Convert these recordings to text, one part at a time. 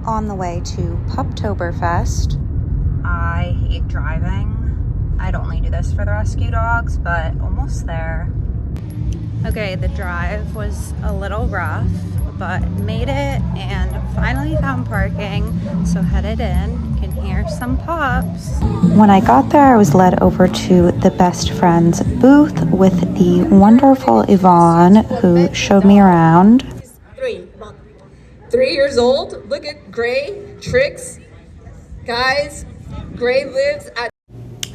On the way to Puptoberfest. I hate driving. I'd only do this for the rescue dogs, but almost there. Okay, the drive was a little rough, but made it and finally found parking, so headed in. You can hear some pups. When I got there, I was led over to the best friends booth with the wonderful Yvonne, who showed me around. 3 years old. Look at Gray, Tricks. Guys, Gray lives at...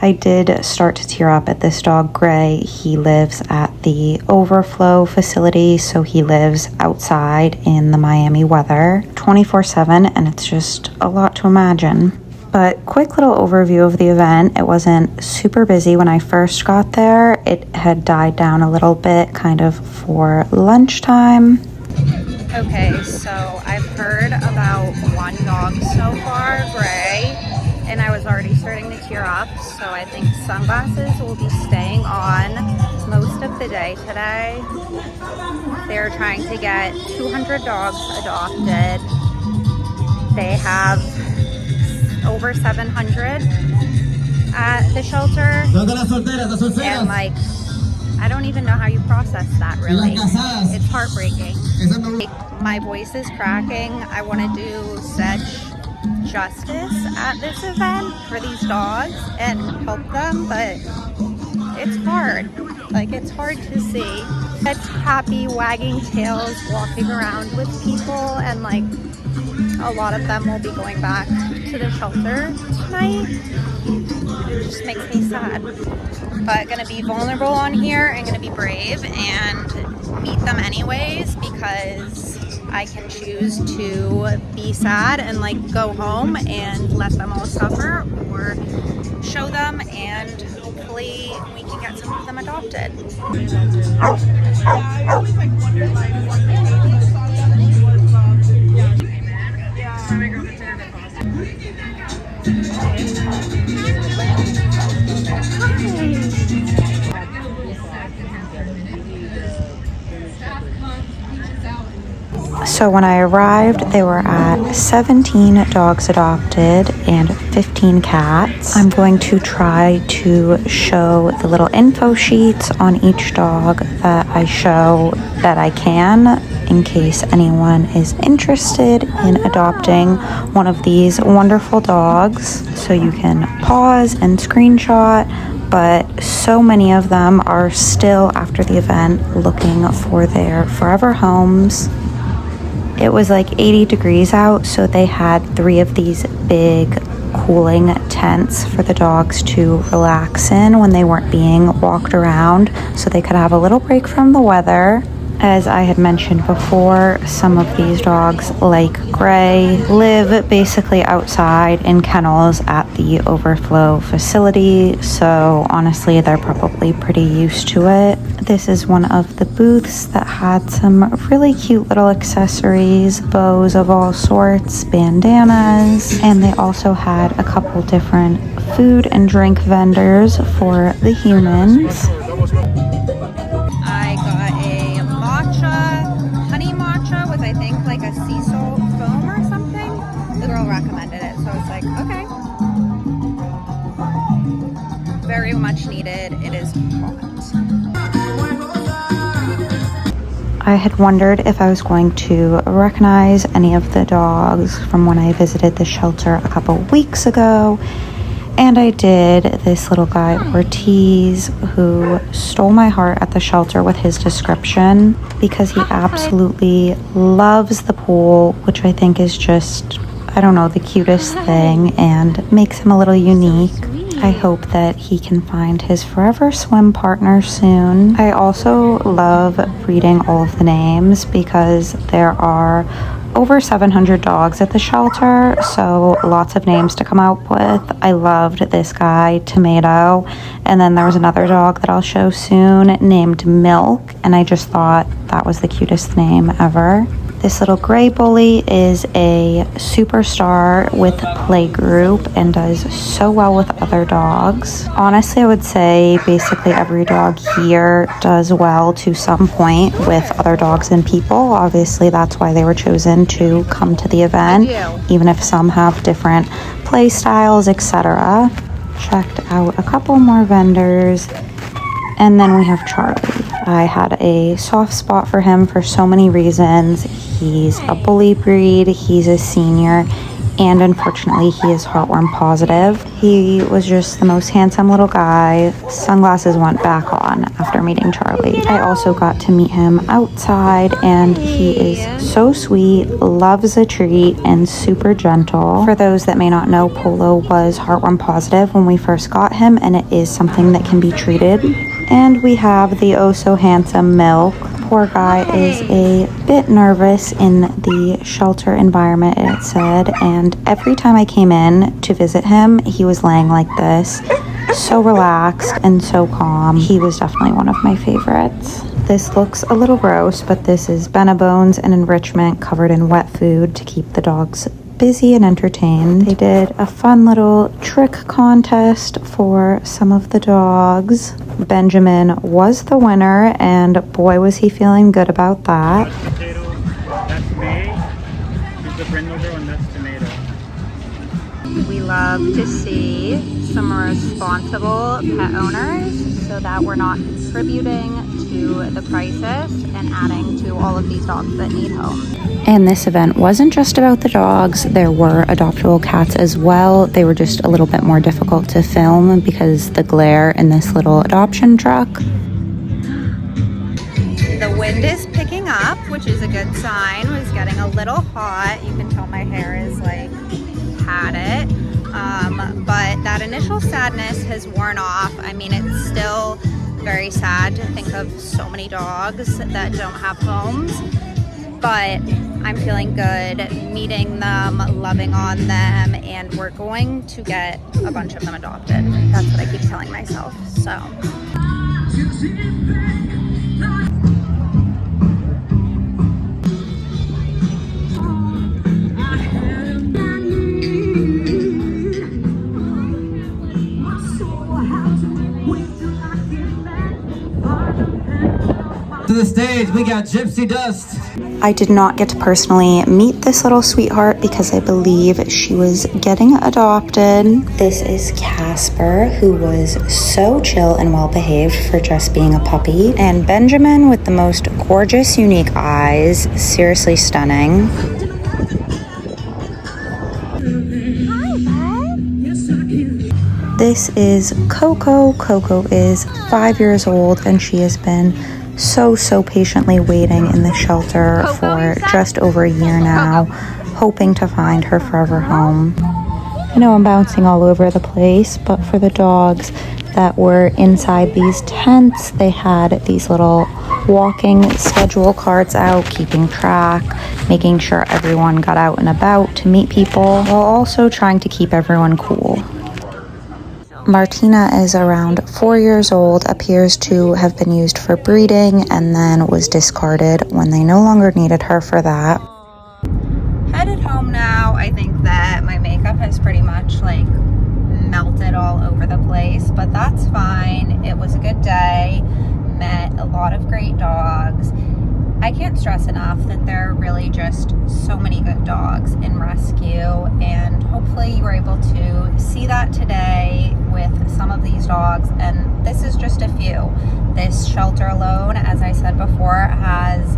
I did start to tear up at this dog, Gray. He lives at the overflow facility, so he lives outside in the Miami weather 24/7, and it's just a lot to imagine. But quick little overview of the event. It wasn't super busy when I first got there. It had died down a little bit kind of for lunchtime. Okay, so I've heard about one dog so far, Gray, and I was already starting to tear up, so I think sunglasses will be staying on most of the day today. They're trying to get 200 dogs adopted. They have over 700 at the shelter, and like, I don't even know how you process that, really. It's heartbreaking. My voice is cracking. I want to do such justice at this event for these dogs and help them, but it's hard. Like, it's hard to see. Such happy wagging tails walking around with people, and like, a lot of them will be going back to the shelter tonight. It just makes me sad. But gonna be vulnerable on here and gonna be brave and meet them anyways, because I can choose to be sad and like go home and let them all suffer, or show them and hopefully we can get some of them adopted. So when I arrived, they were at 17 dogs adopted and 15 cats. I'm going to try to show the little info sheets on each dog that I show that I can, in case anyone is interested in adopting one of these wonderful dogs. So you can pause and screenshot, but so many of them are still, after the event, looking for their forever homes. It was like 80 degrees out, so they had 3 of these big cooling tents for the dogs to relax in when they weren't being walked around, so they could have a little break from the weather. As I had mentioned before, some of these dogs, like Gray, live basically outside in kennels at the overflow facility, so honestly, they're probably pretty used to it. This is one of the booths that had some really cute little accessories, bows of all sorts, bandanas, and they also had a couple different food and drink vendors for the humans. I got a honey matcha with, I think, like a sea salt foam or something. The girl recommended it, so it's like, okay. Very much needed. It is hot. I had wondered if I was going to recognize any of the dogs from when I visited the shelter a couple weeks ago, and I did. This little guy, Ortiz, who stole my heart at the shelter with his description, because he absolutely loves the pool, which I think is just, I don't know, the cutest thing and makes him a little unique. I hope that he can find his forever swim partner soon. I also love reading all of the names because there are over 700 dogs at the shelter, so lots of names to come up with. I loved this guy, Tomato, and then there was another dog that I'll show soon named Milk, and I just thought that was the cutest name ever. This little gray bully is a superstar with playgroup and does so well with other dogs. Honestly, I would say basically every dog here does well to some point with other dogs and people. Obviously, that's why they were chosen to come to the event, even if some have different play styles, etc. Checked out a couple more vendors, and then we have Charlie. I had a soft spot for him for so many reasons. He's a bully breed, he's a senior, and unfortunately he is heartworm positive. He was just the most handsome little guy. Sunglasses went back on after meeting Charlie. I also got to meet him outside, and he is so sweet, loves a treat, and super gentle. For those that may not know, Polo was heartworm positive when we first got him, and it is something that can be treated. And we have the oh so handsome Milk. Poor guy is a bit nervous in the shelter environment, it said, and every time I came in to visit him, he was laying like this, so relaxed and so calm. He was definitely one of my favorites. This looks a little gross, but this is Benabones and enrichment covered in wet food to keep the dogs busy and entertained. They did a fun little trick contest for some of the dogs. Benjamin was the winner, and boy was he feeling good about that. That's potato, that's May, is the Brindle, and that's tomato. We love to see some responsible pet owners so that we're not contributing to the crisis and adding to all of these dogs that need homes. And this event wasn't just about the dogs. There were adoptable cats as well. They were just a little bit more difficult to film because the glare in this little adoption truck. The wind is picking up, which is a good sign. It was getting a little hot. You can tell my hair is like had it. But that initial sadness has worn off. I mean, it's still very sad to think of so many dogs that don't have homes, but I'm feeling good meeting them, loving on them, and we're going to get a bunch of them adopted. That's what I keep telling myself. So to the stage, we got Gypsy Dust. I did not get to personally meet this little sweetheart because I believe she was getting adopted. This is Casper, who was so chill and well behaved for just being a puppy. And Benjamin with the most gorgeous, unique eyes. Seriously stunning. This is Coco. Coco is 5 years old, and she has been so patiently waiting in the shelter for just over a year now, hoping to find her forever home. I know I'm bouncing all over the place, but for the dogs that were inside these tents, they had these little walking schedule cards out, keeping track, making sure everyone got out and about to meet people, while also trying to keep everyone cool. Martina is around 4 years old, appears to have been used for breeding, and then was discarded when they no longer needed her for that. Headed home now. I think that my makeup has pretty much like melted all over the place, but that's fine. It was a good day. Met a lot of great dogs. I can't stress enough that there are really just so many good dogs in rescue, and hopefully you were able to see that today with some of these dogs, and this is just a few. This shelter alone, as I said before, has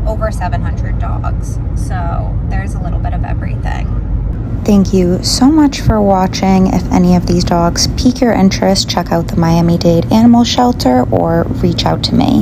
over 700 dogs, so there's a little bit of everything. Thank you so much for watching. If any of these dogs pique your interest, check out the Miami-Dade Animal Shelter or reach out to me.